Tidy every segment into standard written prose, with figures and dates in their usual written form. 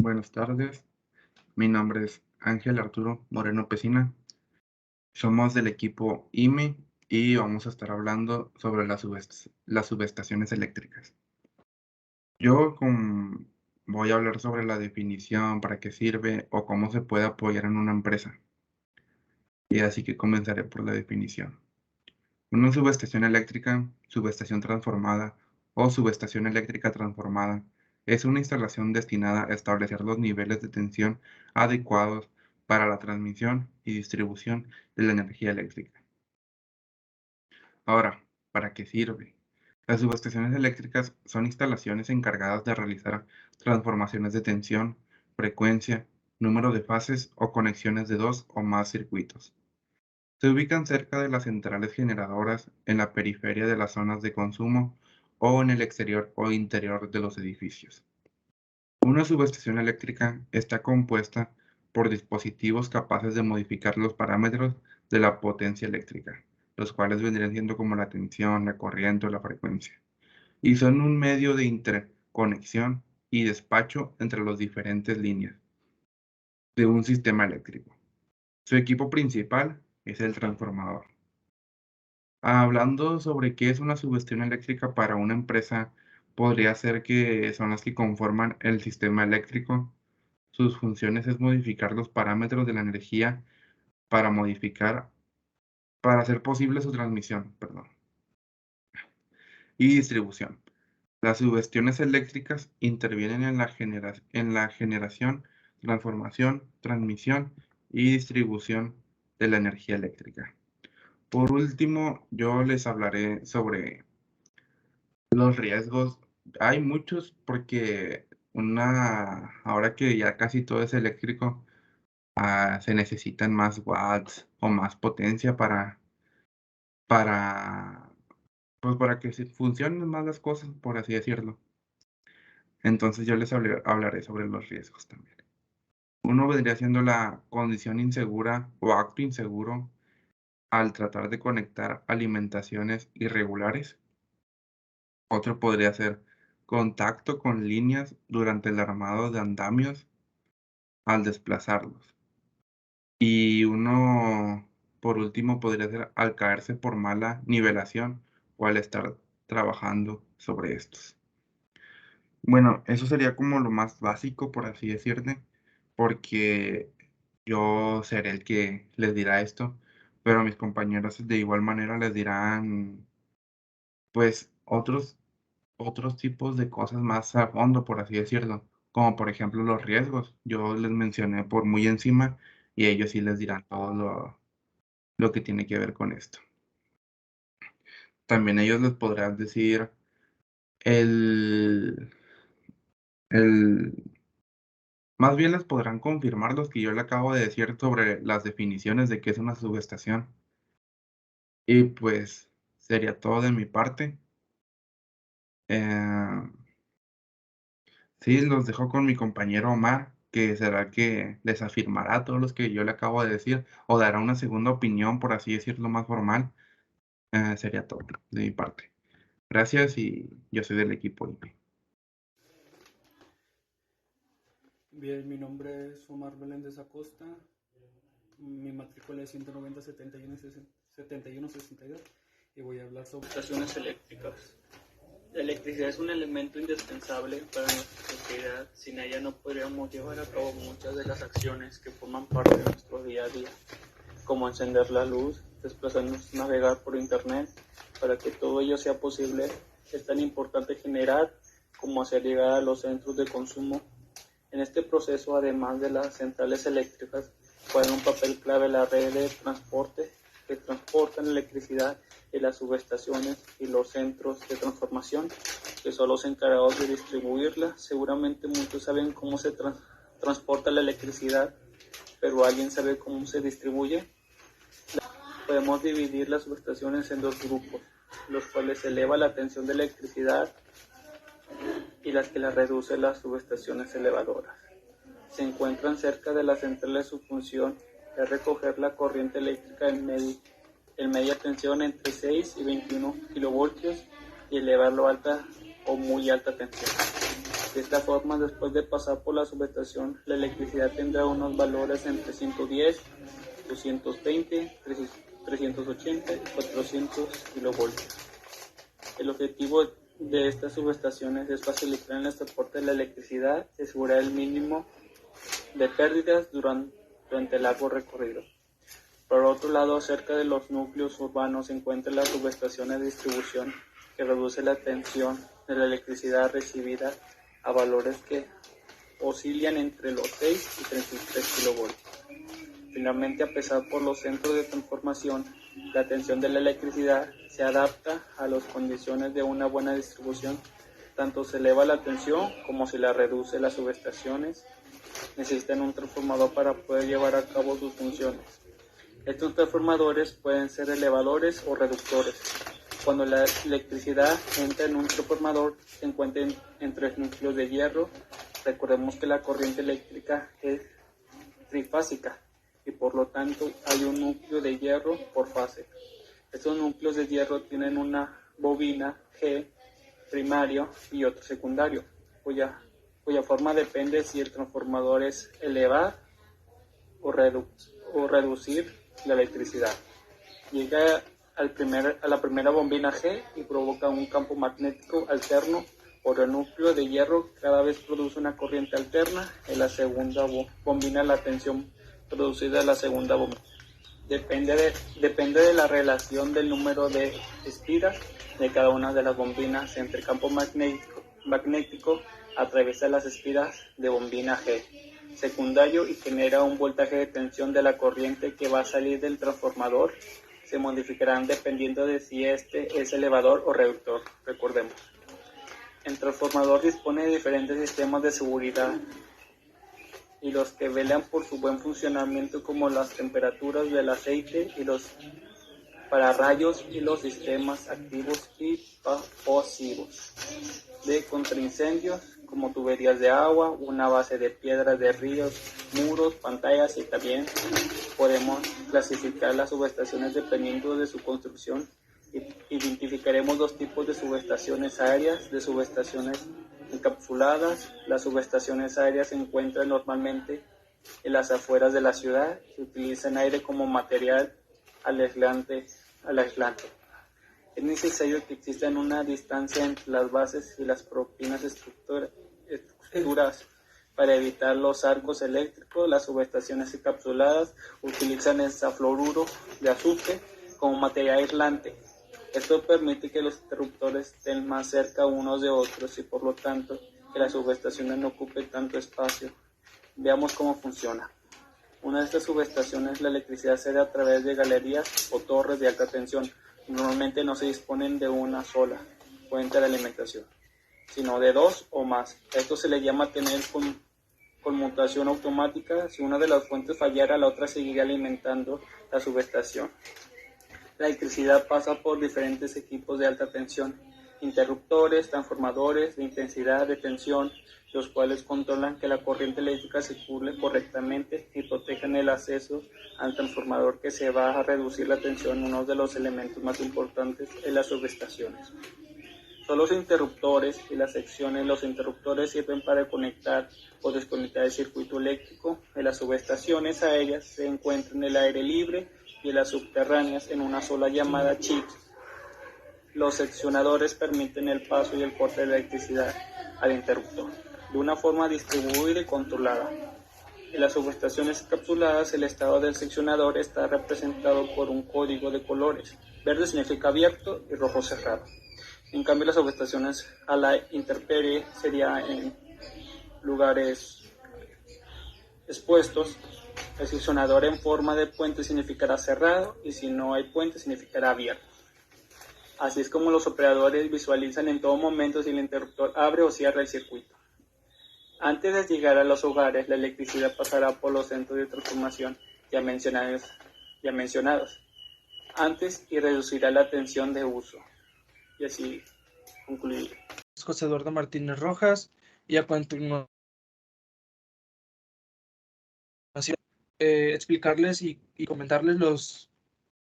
Buenas tardes, mi nombre es Ángel Arturo Moreno Pesina. Somos del equipo IME y vamos a estar hablando sobre las subestaciones eléctricas. Voy a hablar sobre la definición, para qué sirve o cómo se puede apoyar en una empresa. Y así que comenzaré por la definición. Una subestación eléctrica, subestación transformada o subestación eléctrica transformada es una instalación destinada a establecer los niveles de tensión adecuados para la transmisión y distribución de la energía eléctrica. Ahora, ¿para qué sirve? Las subestaciones eléctricas son instalaciones encargadas de realizar transformaciones de tensión, frecuencia, número de fases o conexiones de dos o más circuitos. Se ubican cerca de las centrales generadoras, en la periferia de las zonas de consumo o en el exterior o interior de los edificios. Una subestación eléctrica está compuesta por dispositivos capaces de modificar los parámetros de la potencia eléctrica, los cuales vendrían siendo como la tensión, la corriente o la frecuencia, y son un medio de interconexión y despacho entre las diferentes líneas de un sistema eléctrico. Su equipo principal es el transformador. Hablando sobre qué es una subestación eléctrica para una empresa, podría ser que son las que conforman el sistema eléctrico. Sus funciones es modificar los parámetros de la energía para para hacer posible su transmisión, perdón, y distribución. Las subestaciones eléctricas intervienen en la generación, transformación, transmisión y distribución de la energía eléctrica. Por último, yo les hablaré sobre los riesgos. Hay muchos porque ahora que ya casi todo es eléctrico, se necesitan más watts o más potencia para, pues para que funcionen más las cosas, por así decirlo. Entonces yo les hablaré sobre los riesgos también. Uno vendría siendo la condición insegura o acto inseguro al tratar de conectar alimentaciones irregulares. Otro podría ser contacto con líneas durante el armado de andamios al desplazarlos. Y uno, por último, podría ser al caerse por mala nivelación o al estar trabajando sobre estos. Bueno, eso sería como lo más básico, por así decirte, porque yo seré el que les dirá esto, pero mis compañeros de igual manera les dirán, pues, otros tipos de cosas más a fondo, por así decirlo, como por ejemplo los riesgos. Yo les mencioné por muy encima y ellos sí les dirán todo lo que tiene que ver con esto. También ellos les podrán decir el, el, más bien les podrán confirmar los que yo le acabo de decir sobre las definiciones de qué es una subestación. Y pues sería todo de mi parte. Eh, Sí, los dejo con mi compañero Omar, que será el que les afirmará todos los que yo le acabo de decir, o dará una segunda opinión, por así decirlo, más formal. Sería todo de mi parte. Gracias y yo soy del equipo IP. Bien, mi nombre es Omar Meléndez Acosta, mi matrícula es 190 71 62 y voy a hablar sobre estaciones eléctricas. La electricidad es un elemento indispensable para nuestra sociedad. Sin ella no podríamos llevar a cabo muchas de las acciones que forman parte de nuestro día a día, como encender la luz, desplazarnos, navegar por internet. Para que todo ello sea posible, es tan importante generar como hacer llegar a los centros de consumo. En este proceso, además de las centrales eléctricas, juegan un papel clave la red de transporte que transportan electricidad y las subestaciones y los centros de transformación, que son los encargados de distribuirla. Seguramente muchos saben cómo se transporta la electricidad, pero ¿alguien sabe cómo se distribuye? Podemos dividir las subestaciones en dos grupos, los cuales eleva la tensión de electricidad y las que la reduce las subestaciones elevadoras. Se encuentran cerca de las centrales. Su función es recoger la corriente eléctrica en media tensión entre 6 y 21 kilovoltios y elevarlo a alta o muy alta tensión. De esta forma, después de pasar por la subestación, la electricidad tendrá unos valores entre 110, 220, 380 y 400 kilovoltios. El objetivo de estas subestaciones es facilitar el transporte de la electricidad y asegurar el mínimo de pérdidas durante el largo recorrido. Por otro lado, cerca de los núcleos urbanos se encuentran las subestaciones de distribución que reduce la tensión de la electricidad recibida a valores que oscilan entre los 6 y 33 kilovoltios. Finalmente, a pesar por los centros de transformación, la tensión de la electricidad se adapta a las condiciones de una buena distribución. Tanto se eleva la tensión como se la reduce. Las subestaciones necesitan un transformador para poder llevar a cabo sus funciones. Estos transformadores pueden ser elevadores o reductores. Cuando la electricidad entra en un transformador, se encuentra en 3 núcleos de hierro. Recordemos que la corriente eléctrica es trifásica y por lo tanto hay un núcleo de hierro por fase. Estos núcleos de hierro tienen una bobina G primario y otro secundario, cuya forma depende si el transformador es elevar o reducir la electricidad. Llega a la primera bobina G y provoca un campo magnético alterno por el núcleo de hierro. Cada vez produce una corriente alterna. En la segunda bobina la tensión producida en la segunda bobina depende de la relación del número de espiras de cada una de las bobinas entre el campo magnético atraviesa las espiras de bobina G secundario y genera un voltaje de tensión de la corriente que va a salir del transformador. Se modificarán dependiendo de si este es elevador o reductor. Recordemos, el transformador dispone de diferentes sistemas de seguridad y los que velan por su buen funcionamiento, como las temperaturas del aceite y los pararrayos y los sistemas activos y pasivos de contraincendios, como tuberías de agua, una base de piedras de ríos, muros, pantallas, y también podemos clasificar las subestaciones dependiendo de su construcción. Identificaremos 2 tipos de subestaciones aéreas, de subestaciones encapsuladas. Las subestaciones aéreas se encuentran normalmente en las afueras de la ciudad y utilizan aire como material aislante. Es necesario que exista una distancia entre las bases y las propias estructuras para evitar los arcos eléctricos. Las subestaciones encapsuladas utilizan hexafluoruro de azufre como material aislante. Esto permite que los interruptores estén más cerca unos de otros y por lo tanto que las subestaciones no ocupen tanto espacio. Veamos cómo funciona. Una de estas subestaciones, la electricidad se da a través de galerías o torres de alta tensión. Normalmente no se disponen de una sola fuente de alimentación, sino de 2 o más. Esto se le llama tener conmutación automática. Si una de las fuentes fallara, la otra seguiría alimentando la subestación. La electricidad pasa por diferentes equipos de alta tensión, interruptores, transformadores de intensidad de tensión, los cuales controlan que la corriente eléctrica circule correctamente y protejan el acceso al transformador, que se va a reducir la tensión, uno de los elementos más importantes en las subestaciones. Son los interruptores y las secciones. Los interruptores sirven para conectar o desconectar el circuito eléctrico. En las subestaciones aéreas se encuentran en el aire libre y en las subterráneas en una sola llamada chips. Los seccionadores permiten el paso y el corte de electricidad al interruptor de una forma distribuida y controlada. En las subestaciones encapsuladas, el estado del seccionador está representado por un código de colores. Verde significa abierto y rojo cerrado. En cambio, las subestaciones a la intemperie sería en lugares expuestos. El seccionador en forma de puente significará cerrado y si no hay puente significará abierto. Así es como los operadores visualizan en todo momento si el interruptor abre o cierra el circuito. Antes de llegar a los hogares, la electricidad pasará por los centros de transformación ya mencionados antes y reducirá la tensión de uso. Y así concluir. José Eduardo Martínez Rojas, y a continuación explicarles y comentarles los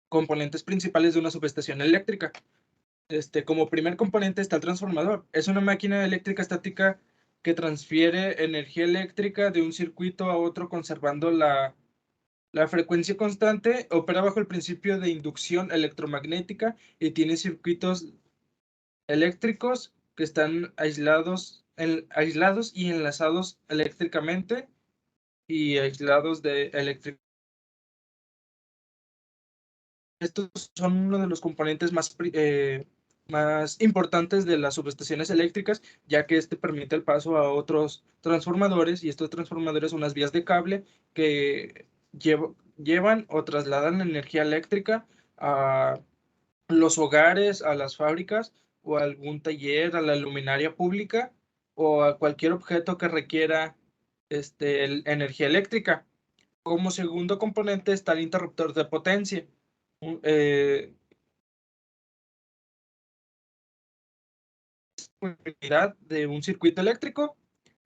componentes principales de una subestación eléctrica. Como primer componente está el transformador. Es una máquina eléctrica estática que transfiere energía eléctrica de un circuito a otro conservando la frecuencia constante. Opera bajo el principio de inducción electromagnética y tiene circuitos eléctricos que están aislados y enlazados eléctricamente y aislados de eléctrica. Estos son uno de los componentes más importantes de las subestaciones eléctricas, ya que este permite el paso a otros transformadores, y estos transformadores son unas vías de cable que llevan o trasladan la energía eléctrica a los hogares, a las fábricas o a algún taller, a la luminaria pública o a cualquier objeto que requiera energía eléctrica. Como segundo componente está el interruptor de potencia. Unidad de un circuito eléctrico.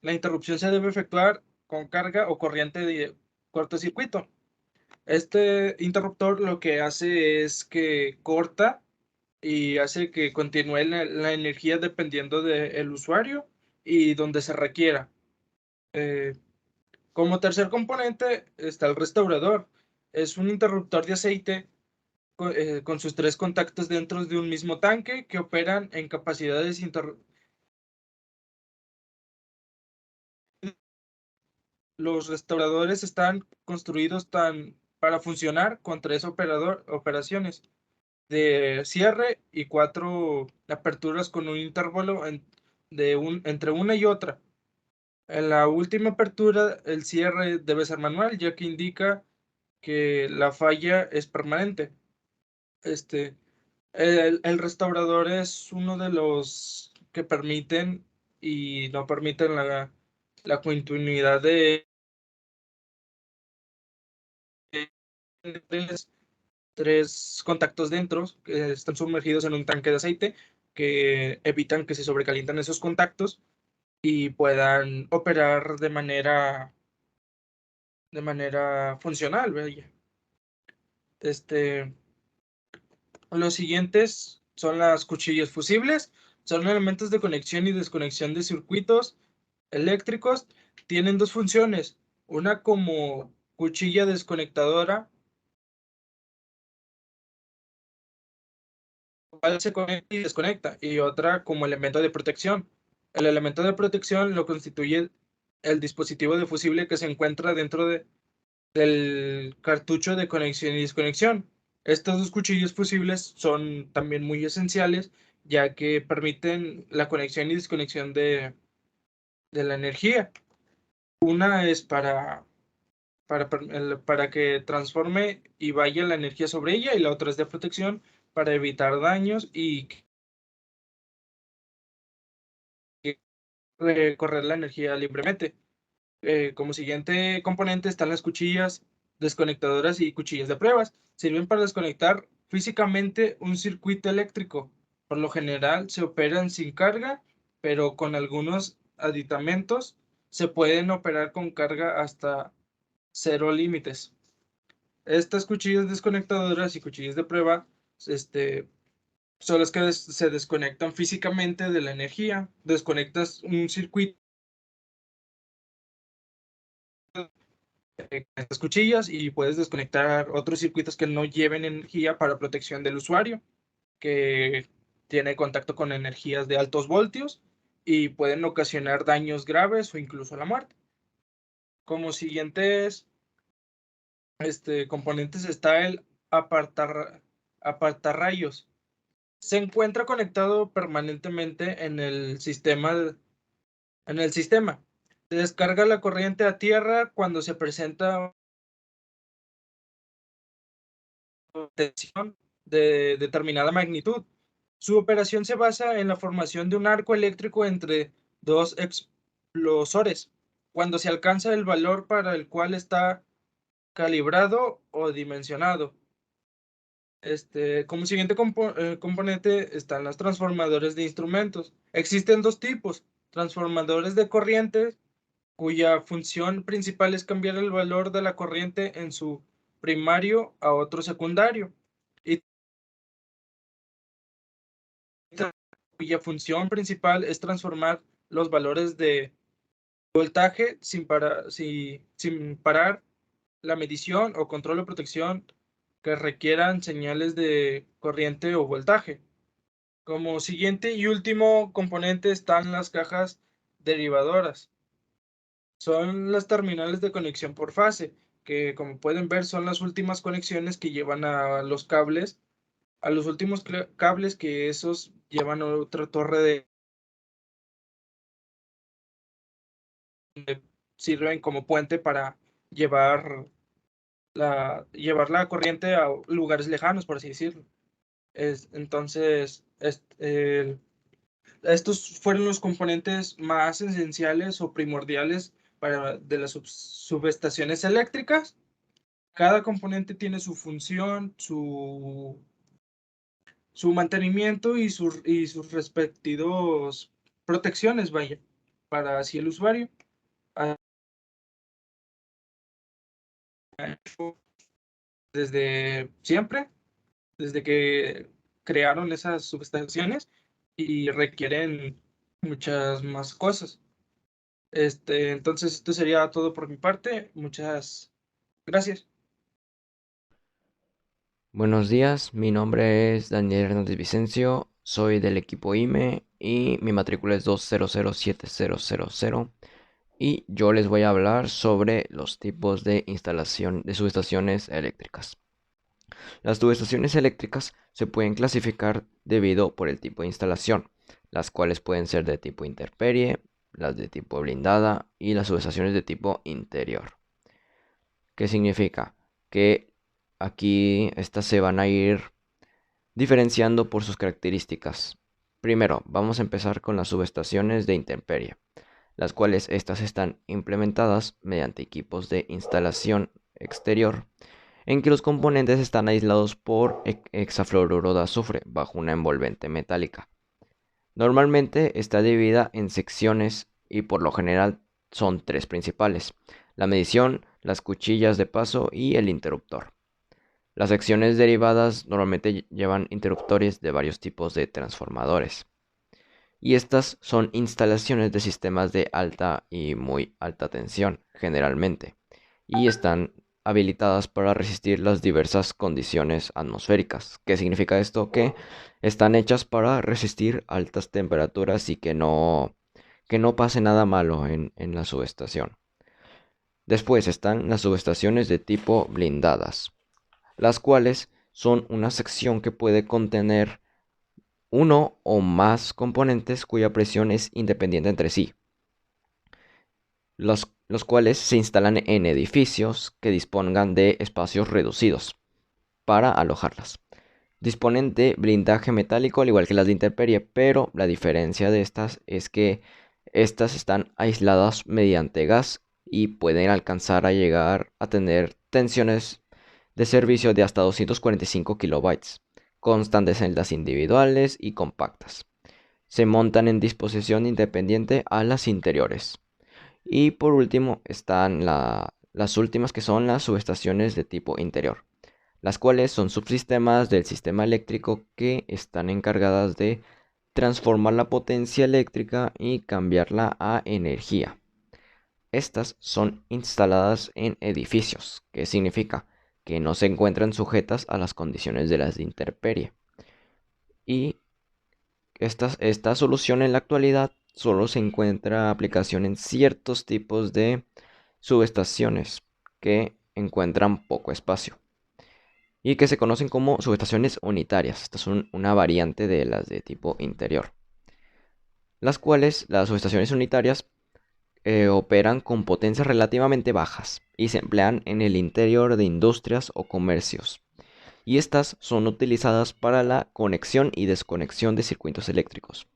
La interrupción se debe efectuar con carga o corriente de cortocircuito. Este interruptor lo que hace es que corta y hace que continúe la energía dependiendo del usuario y donde se requiera. Como tercer componente está el restaurador. Es un interruptor de aceite con sus 3 contactos dentro de un mismo tanque que operan en capacidades Los restauradores están construidos para funcionar con 3 operaciones de cierre y 4 aperturas con un intervalo entre una y otra. En la última apertura, el cierre debe ser manual, ya que indica que la falla es permanente. El restaurador es uno de los que permiten y no permiten la continuidad de 3 contactos dentro que están sumergidos en un tanque de aceite que evitan que se sobrecalientan esos contactos y puedan operar de manera funcional, vaya. Los siguientes son las cuchillas fusibles. Son elementos de conexión y desconexión de circuitos eléctricos. Tienen 2 funciones. Una como cuchilla desconectadora, cual se conecta y desconecta, y otra como elemento de protección. El elemento de protección lo constituye el dispositivo de fusible que se encuentra dentro del cartucho de conexión y desconexión. Estos 2 cuchillos fusibles son también muy esenciales, ya que permiten la conexión y desconexión de la energía. Una es para que transforme y vaya la energía sobre ella, y la otra es de protección para evitar daños y correr la energía libremente. Como siguiente componente están las cuchillas desconectadoras y cuchillas de pruebas. Sirven para desconectar físicamente un circuito eléctrico. Por lo general se operan sin carga, pero con algunos aditamentos se pueden operar con carga hasta 0 límites. Estas cuchillas desconectadoras y cuchillas de prueba son las que se desconectan físicamente de la energía. Desconectas un circuito estas cuchillas y puedes desconectar otros circuitos que no lleven energía para protección del usuario, que tiene contacto con energías de altos voltios y pueden ocasionar daños graves o incluso la muerte. Como siguientes componentes está el apartarrayos. Se encuentra conectado permanentemente en el sistema. Se descarga la corriente a tierra cuando se presenta tensión de determinada magnitud. Su operación se basa en la formación de un arco eléctrico entre 2 explosores, cuando se alcanza el valor para el cual está calibrado o dimensionado. Como siguiente componente están los transformadores de instrumentos. Existen 2 tipos: transformadores de corriente, cuya función principal es cambiar el valor de la corriente en su primario a otro secundario, y cuya función principal es transformar los valores de voltaje sin parar la medición o control o protección que requieran señales de corriente o voltaje. Como siguiente y último componente están las cajas derivadoras. Son las terminales de conexión por fase, que como pueden ver son las últimas conexiones que llevan a los cables, a los últimos cables que esos llevan a otra torre sirven como puente para llevar llevar la corriente a lugares lejanos, por así decirlo. Entonces, estos fueron los componentes más esenciales o primordiales de las subestaciones eléctricas. Cada componente tiene su función, su mantenimiento y sus respectivos protecciones, vaya, para así el usuario. Desde siempre, desde que crearon esas subestaciones y requieren muchas más cosas. Entonces, esto sería todo por mi parte. Muchas gracias. Buenos días, mi nombre es Daniel Hernández Vicencio, soy del equipo IME y mi matrícula es 2007000 y yo les voy a hablar sobre los tipos de instalación de subestaciones eléctricas. Las subestaciones eléctricas se pueden clasificar debido por el tipo de instalación, las cuales pueden ser de tipo intemperie, las de tipo blindada y las subestaciones de tipo interior. ¿Qué significa? Que aquí estas se van a ir diferenciando por sus características. Primero, vamos a empezar con las subestaciones de intemperie, las cuales estas están implementadas mediante equipos de instalación exterior, en que los componentes están aislados por hexafluoruro de azufre bajo una envolvente metálica. Normalmente está dividida en secciones y por lo general son tres principales: la medición, las cuchillas de paso y el interruptor. Las secciones derivadas normalmente llevan interruptores de varios tipos de transformadores. Y estas son instalaciones de sistemas de alta y muy alta tensión, generalmente, y están habilitadas para resistir las diversas condiciones atmosféricas. ¿Qué significa esto? Que están hechas para resistir altas temperaturas y que no pase nada malo en la subestación. Después están las subestaciones de tipo blindadas, las cuales son una sección que puede contener uno o más componentes cuya presión es independiente entre sí, los cuales se instalan en edificios que dispongan de espacios reducidos para alojarlas. Disponen de blindaje metálico al igual que las de intemperie, pero la diferencia de estas es que estas están aisladas mediante gas y pueden alcanzar a llegar a tener tensiones de servicio de hasta 245 kilobytes. Constan de celdas individuales y compactas. Se montan en disposición independiente a las interiores. Y por último están las últimas, que son las subestaciones de tipo interior, las cuales son subsistemas del sistema eléctrico que están encargadas de transformar la potencia eléctrica y cambiarla a energía. Estas son instaladas en edificios, que significa que no se encuentran sujetas a las condiciones de las de intemperie. Y esta solución en la actualidad solo se encuentra aplicación en ciertos tipos de subestaciones que encuentran poco espacio y que se conocen como subestaciones unitarias. Estas son una variante de las de tipo interior, las cuales las subestaciones unitarias operan con potencias relativamente bajas y se emplean en el interior de industrias o comercios. Y estas son utilizadas para la conexión y desconexión de circuitos eléctricos.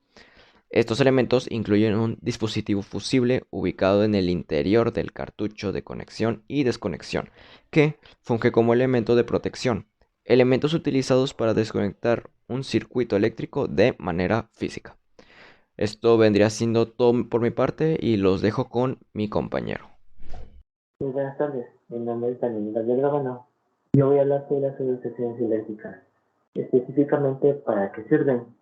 Estos elementos incluyen un dispositivo fusible ubicado en el interior del cartucho de conexión y desconexión, que funge como elemento de protección, elementos utilizados para desconectar un circuito eléctrico de manera física. Esto vendría siendo todo por mi parte y los dejo con mi compañero. Muy buenas tardes, mi nombre es Daniel Gabriel Gabano. Yo voy a hablar sobre las subestaciones eléctricas, específicamente para qué sirven.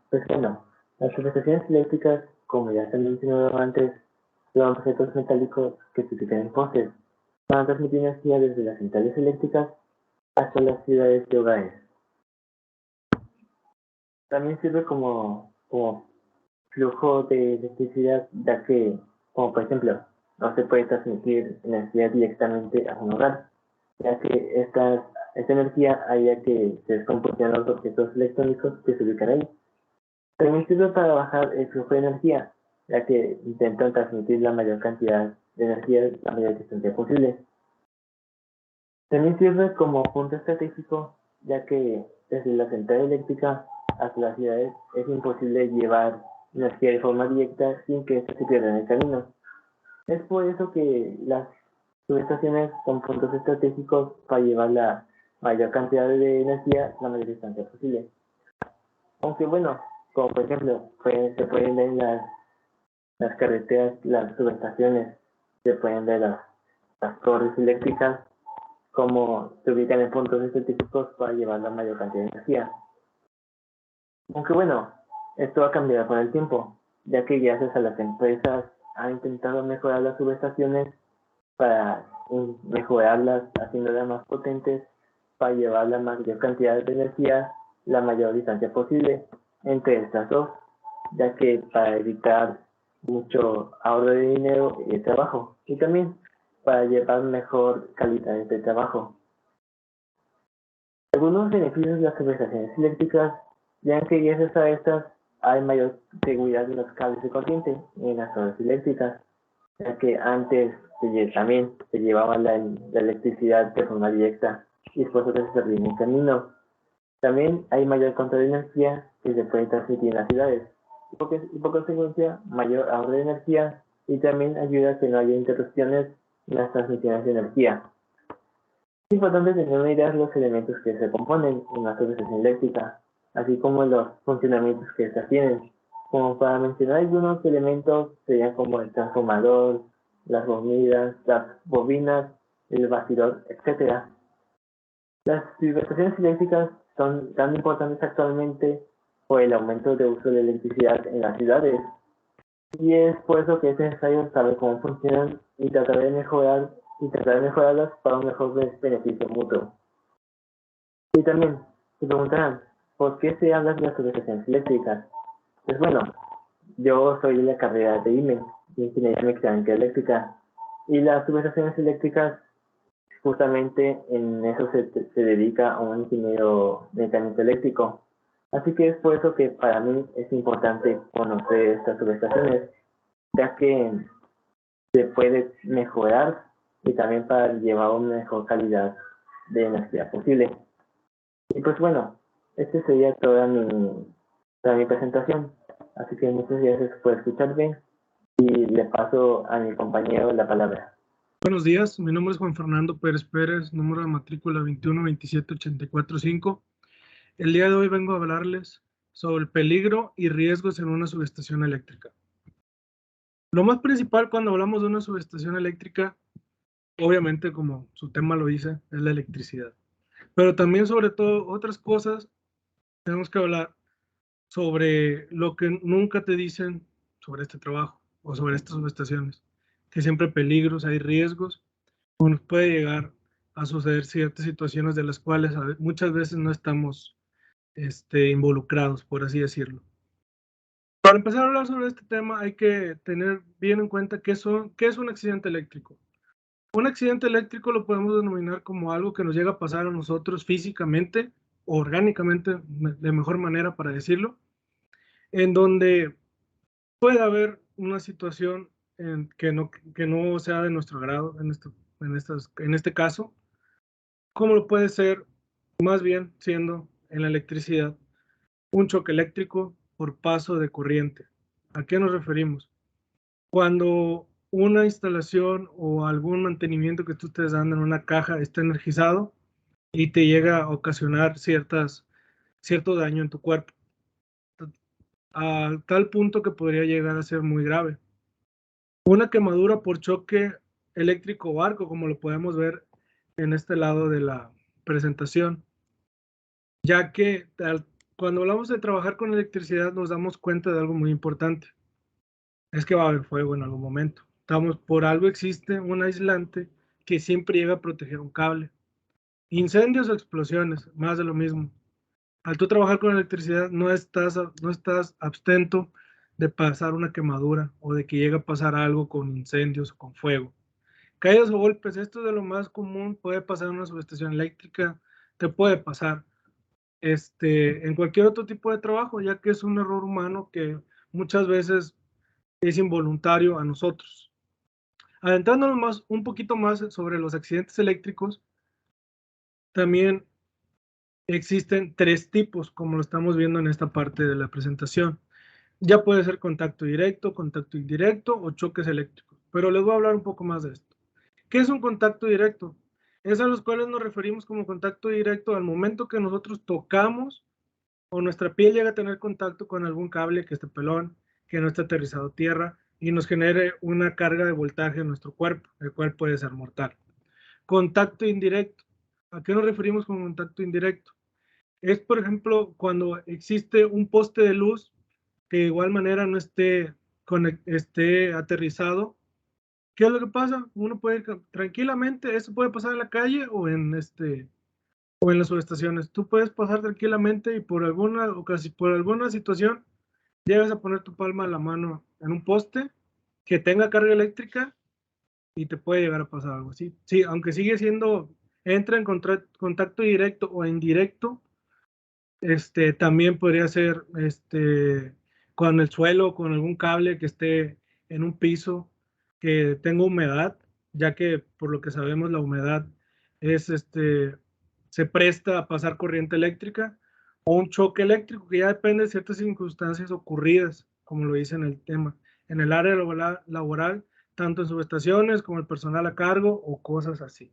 Pues bueno, las subestaciones eléctricas, como ya se mencionado antes, son objetos metálicos que se ubican en postes. Van a transmitir energía desde las centrales eléctricas hasta las ciudades y hogares. También sirve como flujo de electricidad, ya que, como por ejemplo, no se puede transmitir energía directamente a un hogar, ya que esta energía haría que se descompusieran los objetos electrónicos que se ubican ahí. También sirve para bajar el flujo de energía, ya que intentan transmitir la mayor cantidad de energía a la mayor distancia posible. También sirve como punto estratégico, ya que desde la central eléctrica hasta las ciudades es imposible llevar energía de forma directa sin que ésta se pierda en el camino. Es por eso que las subestaciones son puntos estratégicos para llevar la mayor cantidad de energía a la mayor distancia posible. Aunque bueno, como por ejemplo, se pueden ver las carreteras, las subestaciones, se pueden ver las torres eléctricas, como se ubican en puntos estratégicos para llevar la mayor cantidad de energía. Aunque bueno, esto va a cambiar con el tiempo, ya que gracias a las empresas han intentado mejorar las subestaciones para mejorarlas, haciéndolas más potentes para llevar la mayor cantidad de energía la mayor distancia posible entre estas dos, ya que para evitar mucho ahorro de dinero y de trabajo, y también para llevar mejor calidad de trabajo. Algunos beneficios de las subestaciones eléctricas, ya que gracias a estas hay mayor seguridad de los cables de corriente en las torres eléctricas, ya que antes también se llevaba la electricidad de forma directa y después se perdía en el camino. También hay mayor control de energía que se puede transmitir en las ciudades y por consecuencia mayor ahorro de energía, y también ayuda a que no haya interrupciones en las transmisiones de energía. Es importante tener una idea de los elementos que se componen en una subestación eléctrica, así como los funcionamientos que estas tienen. Como para mencionar algunos elementos serían como el transformador, las bobinas, el bastidor, etc. Las subestaciones eléctricas son tan importantes actualmente por el aumento de uso de electricidad en las ciudades, y es por eso que es necesario saber cómo funcionan y tratar de mejorarlas para un mejor beneficio mutuo. Y también se preguntarán, ¿por qué se habla de las subestaciones eléctricas? Pues bueno, yo soy de la carrera de IME, de Ingeniería Mecánica Eléctrica, y las subestaciones eléctricas, justamente en eso se dedica a un ingeniero mecánico eléctrico. Así que es por eso que para mí es importante conocer estas subestaciones, ya que se puede mejorar y también para llevar una mejor calidad de energía posible. Y pues bueno, este sería toda mi presentación. Así que muchas gracias por escucharme y le paso a mi compañero la palabra. Buenos días, mi nombre es Juan Fernando Pérez Pérez, número de matrícula 2127845. El día de hoy vengo a hablarles sobre el peligro y riesgos en una subestación eléctrica. Lo más principal cuando hablamos de una subestación eléctrica, obviamente como su tema lo dice, es la electricidad. Pero también sobre todo otras cosas, tenemos que hablar sobre lo que nunca te dicen sobre este trabajo o sobre estas subestaciones, que siempre hay peligros, hay riesgos, o nos puede llegar a suceder ciertas situaciones de las cuales muchas veces no estamos involucrados, por así decirlo. Para empezar a hablar sobre este tema hay que tener bien en cuenta qué es un accidente eléctrico. Un accidente eléctrico lo podemos denominar como algo que nos llega a pasar a nosotros físicamente o orgánicamente, de mejor manera para decirlo, en donde puede haber una situación que no sea de nuestro agrado en este caso, como lo puede ser más bien siendo en la electricidad un choque eléctrico por paso de corriente. ¿A qué nos referimos? Cuando una instalación o algún mantenimiento que tú estés dando en una caja está energizado y te llega a ocasionar cierto daño en tu cuerpo, a tal punto que podría llegar a ser muy grave. Una quemadura por choque eléctrico o arco, como lo podemos ver en este lado de la presentación, ya que cuando hablamos de trabajar con electricidad nos damos cuenta de algo muy importante, es que va a haber fuego en algún momento. Por algo existe un aislante que siempre llega a proteger un cable. Incendios o explosiones, más de lo mismo. Al tú trabajar con electricidad no estás abstento de pasar una quemadura o de que llegue a pasar algo con incendios o con fuego. Caídas o golpes, esto es de lo más común, puede pasar en una subestación eléctrica, te puede pasar en cualquier otro tipo de trabajo, ya que es un error humano que muchas veces es involuntario a nosotros. Adentrándonos un poquito más sobre los accidentes eléctricos, también existen 3 tipos, como lo estamos viendo en esta parte de la presentación. Ya puede ser contacto directo, contacto indirecto o choques eléctricos, pero les voy a hablar un poco más de esto. ¿Qué es un contacto directo? Es a los cuales nos referimos como contacto directo al momento que nosotros tocamos o nuestra piel llega a tener contacto con algún cable que esté pelón, que no esté aterrizado a tierra y nos genere una carga de voltaje en nuestro cuerpo, el cual puede ser mortal. Contacto indirecto. ¿A qué nos referimos con contacto indirecto? Es, por ejemplo, cuando existe un poste de luz que de igual manera no esté aterrizado. ¿Qué es lo que pasa? Uno puede ir tranquilamente, eso puede pasar en la calle o en las subestaciones. Tú puedes pasar tranquilamente y por alguna ocasión, por alguna situación, llegas a poner tu palma de la mano en un poste que tenga carga eléctrica y te puede llegar a pasar algo así. Sí, aunque sigue siendo, entra en contacto directo o indirecto, también podría ser con el suelo, con algún cable que esté en un piso que tenga humedad, ya que por lo que sabemos la humedad se presta a pasar corriente eléctrica, o un choque eléctrico que ya depende de ciertas circunstancias ocurridas, como lo dice en el tema, en el área laboral, tanto en subestaciones como el personal a cargo o cosas así.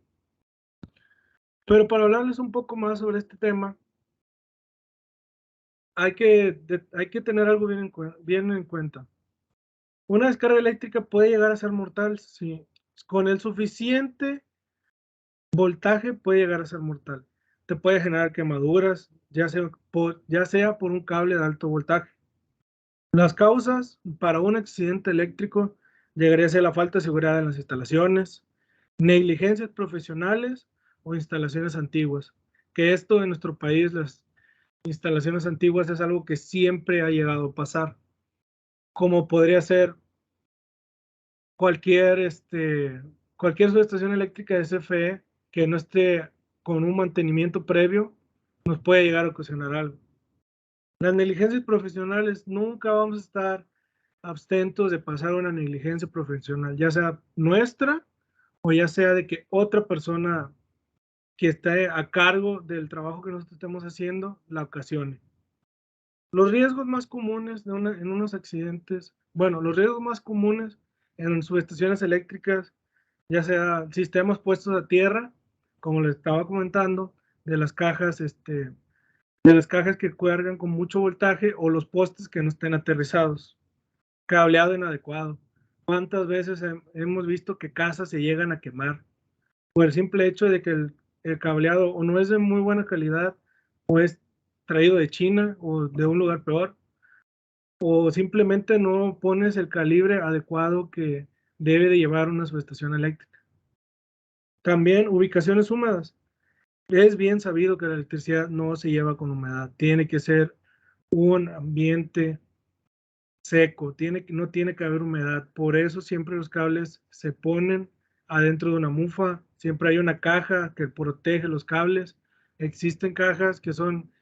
Pero para hablarles un poco más sobre este tema, hay que tener algo bien en cuenta. Una descarga eléctrica puede llegar a ser mortal, sí. Con el suficiente voltaje puede llegar a ser mortal. Te puede generar quemaduras, ya sea por un cable de alto voltaje. Las causas para un accidente eléctrico llegaría a ser la falta de seguridad en las instalaciones, negligencias profesionales o instalaciones antiguas. Que esto en nuestro país, las instalaciones antiguas es algo que siempre ha llegado a pasar, como podría ser cualquier, cualquier subestación eléctrica de CFE que no esté con un mantenimiento previo, nos puede llegar a ocasionar algo. Las negligencias profesionales, nunca vamos a estar abstentos de pasar una negligencia profesional, ya sea nuestra o ya sea de que otra persona que esté a cargo del trabajo que nosotros estemos haciendo la ocasione. Los riesgos más comunes en unos accidentes, bueno, los riesgos más comunes en subestaciones eléctricas, ya sea sistemas puestos a tierra, como les estaba comentando, de las cajas que cuelgan con mucho voltaje o los postes que no estén aterrizados, cableado inadecuado. ¿Cuántas veces hemos visto que casas se llegan a quemar por el simple hecho de que el cableado o no es de muy buena calidad o es traído de China o de un lugar peor, o simplemente no pones el calibre adecuado que debe de llevar una subestación eléctrica? También ubicaciones húmedas. Es bien sabido que la electricidad no se lleva con humedad, tiene que ser un ambiente seco, no tiene que haber humedad. Por eso siempre los cables se ponen adentro de una mufa, siempre hay una caja que protege los cables. Existen cajas que son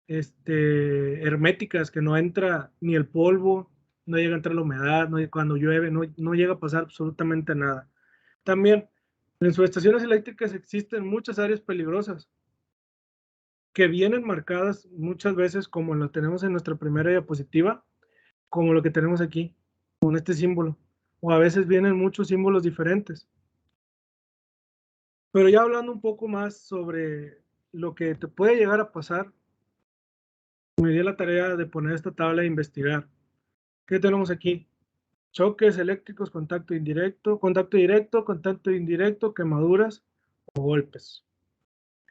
herméticas, que no entra ni el polvo, no llega a entrar la humedad, cuando llueve no llega a pasar absolutamente nada. También en subestaciones eléctricas existen muchas áreas peligrosas que vienen marcadas muchas veces como lo tenemos en nuestra primera diapositiva, como lo que tenemos aquí, con este símbolo, o a veces vienen muchos símbolos diferentes. Pero ya hablando un poco más sobre lo que te puede llegar a pasar, me di la tarea de poner esta tabla e investigar. ¿Qué tenemos aquí? Choques eléctricos, contacto directo, contacto indirecto, quemaduras o golpes.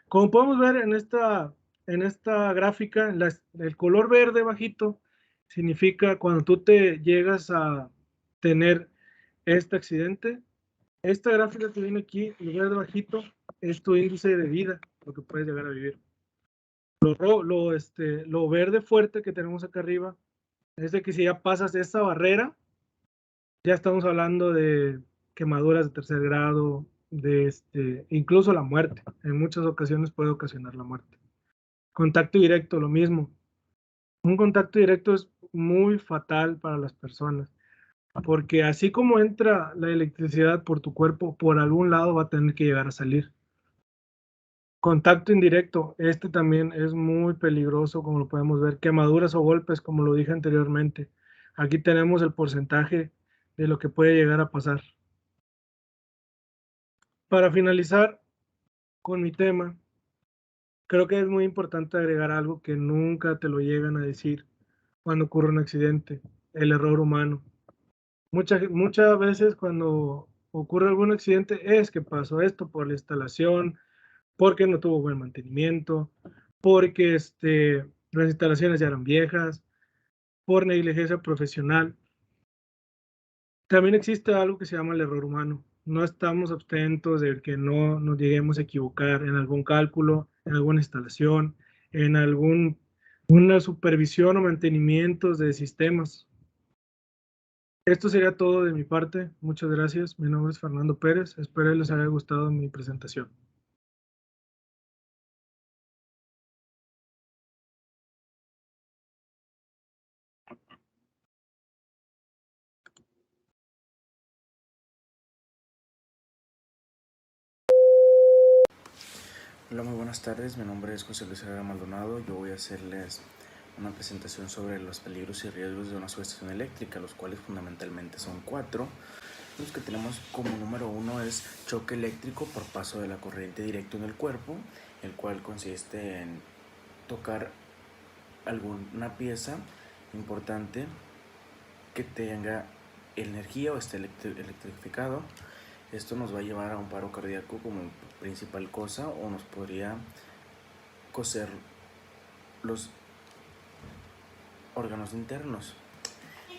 Como podemos ver en esta gráfica, el color verde bajito significa cuando tú te llegas a tener este accidente. Esta gráfica que viene aquí, el verde bajito, es tu índice de vida, lo que puedes llegar a vivir. Lo verde fuerte que tenemos acá arriba es de que si ya pasas esa barrera, ya estamos hablando de quemaduras de tercer grado, incluso la muerte. En muchas ocasiones puede ocasionar la muerte. Contacto directo, lo mismo. Un contacto directo es muy fatal para las personas, porque así como entra la electricidad por tu cuerpo, por algún lado va a tener que llegar a salir. Contacto indirecto, también es muy peligroso, como lo podemos ver. Quemaduras o golpes, como lo dije anteriormente. Aquí tenemos el porcentaje de lo que puede llegar a pasar. Para finalizar con mi tema, creo que es muy importante agregar algo que nunca te lo llegan a decir cuando ocurre un accidente: el error humano. Muchas veces cuando ocurre algún accidente es que pasó esto por la instalación, porque no tuvo buen mantenimiento, porque las instalaciones ya eran viejas, por negligencia profesional. También existe algo que se llama el error humano. No estamos abstentos de que no nos lleguemos a equivocar en algún cálculo, en alguna instalación, en una supervisión o mantenimientos de sistemas. Esto sería todo de mi parte. Muchas gracias. Mi nombre es Fernando Pérez. Espero les haya gustado mi presentación. Hola, muy buenas tardes. Mi nombre es José Luis Herrera Maldonado. Yo voy a hacerles una presentación sobre los peligros y riesgos de una subestación eléctrica, los cuales fundamentalmente son 4. Los que tenemos como número 1 es choque eléctrico por paso de la corriente directo en el cuerpo, el cual consiste en tocar alguna pieza importante que tenga energía o esté electrificado. Esto nos va a llevar a un paro cardíaco como principal cosa, o nos podría coser los órganos internos.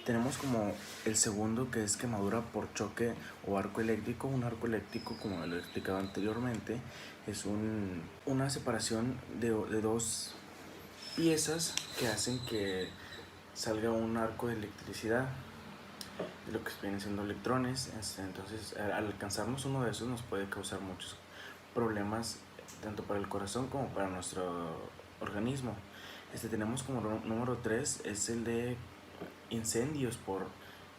Tenemos como el segundo, que es quemadura por choque o arco eléctrico. Un arco eléctrico, como lo he explicado anteriormente, es una separación de dos piezas que hacen que salga un arco de electricidad, de lo que vienen siendo electrones. Entonces, al alcanzarnos uno de esos, nos puede causar muchos problemas tanto para el corazón como para nuestro organismo. Tenemos como número 3 es el de incendios por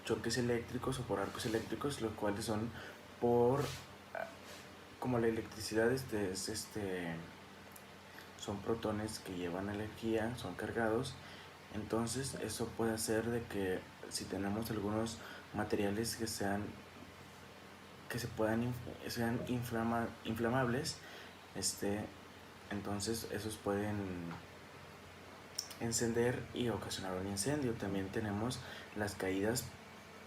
choques eléctricos o por arcos eléctricos, los cuales son como la electricidad son protones que llevan energía, son cargados. Entonces eso puede hacer de que si tenemos algunos materiales que sean inflamables, entonces esos pueden encender y ocasionar un incendio. También tenemos las caídas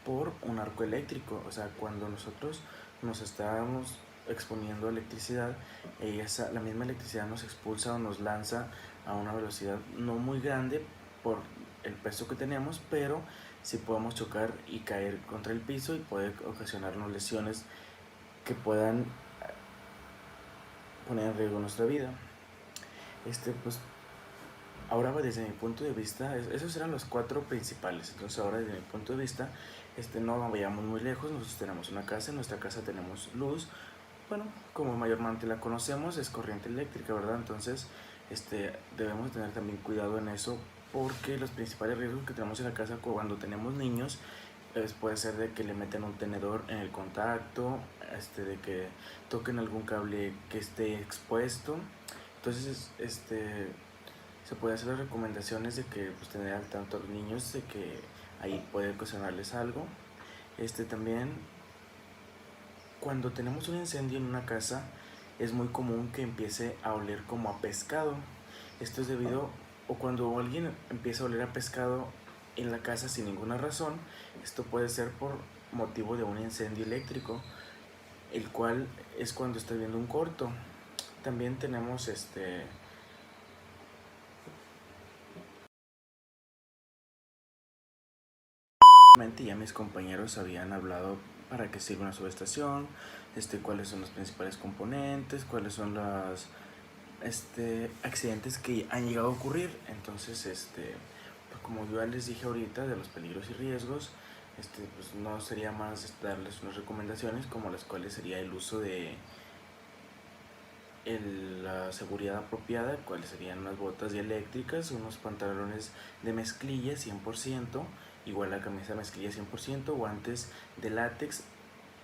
por un arco eléctrico, o sea, cuando nosotros nos estamos exponiendo a electricidad, la misma electricidad nos expulsa o nos lanza a una velocidad no muy grande por el peso que tenemos, pero sí podemos chocar y caer contra el piso y puede ocasionarnos lesiones que puedan poner en riesgo nuestra vida. Pues ahora, desde mi punto de vista, esos eran los 4 principales. Entonces ahora, desde mi punto de vista, no vayamos muy lejos. Nosotros tenemos una casa, en nuestra casa tenemos luz. Bueno, como mayormente la conocemos, es corriente eléctrica, ¿verdad? Entonces debemos tener también cuidado en eso, porque los principales riesgos que tenemos en la casa cuando tenemos niños puede ser de que le meten un tenedor en el contacto, de que toquen algún cable que esté expuesto. Entonces se puede hacer las recomendaciones de que pues, tener al tanto a los niños de que ahí puede ocasionarles algo. También, cuando tenemos un incendio en una casa, es muy común que empiece a oler como a pescado. Esto es debido, o cuando alguien empieza a oler a pescado en la casa sin ninguna razón, esto puede ser por motivo de un incendio eléctrico, el cual es cuando está viendo un corto. También tenemos ya mis compañeros habían hablado para qué sirve una subestación, cuáles son los principales componentes, cuáles son los accidentes que han llegado a ocurrir. Entonces, pues como yo ya les dije ahorita de los peligros y riesgos, pues no sería más darles unas recomendaciones, como las cuales sería el uso de la seguridad apropiada, cuáles serían unas botas dieléctricas, unos pantalones de mezclilla 100%, igual la camisa de mezclilla 100%, guantes de látex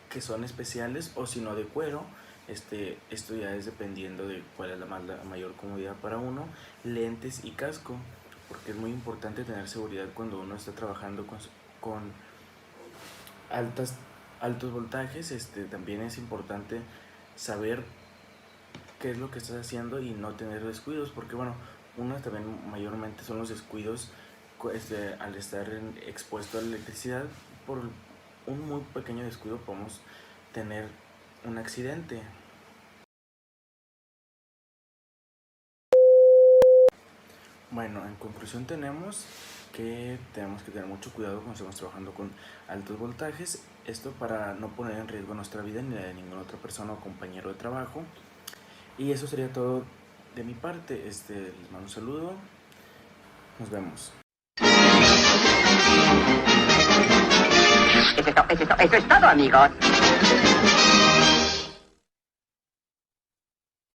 que son especiales, o si no de cuero. Esto ya es dependiendo de cuál es la mayor comodidad para uno. Lentes y casco, porque es muy importante tener seguridad cuando uno está trabajando con altos voltajes. También es importante saber qué es lo que estás haciendo y no tener descuidos, porque bueno, uno también mayormente son los descuidos al estar expuesto a la electricidad. Por un muy pequeño descuido podemos tener un accidente. Bueno, en conclusión tenemos que tener mucho cuidado cuando estamos trabajando con altos voltajes, esto para no poner en riesgo nuestra vida ni la de ninguna otra persona o compañero de trabajo. Y eso sería todo de mi parte. Les mando un saludo, nos vemos. Eso es todo, amigos.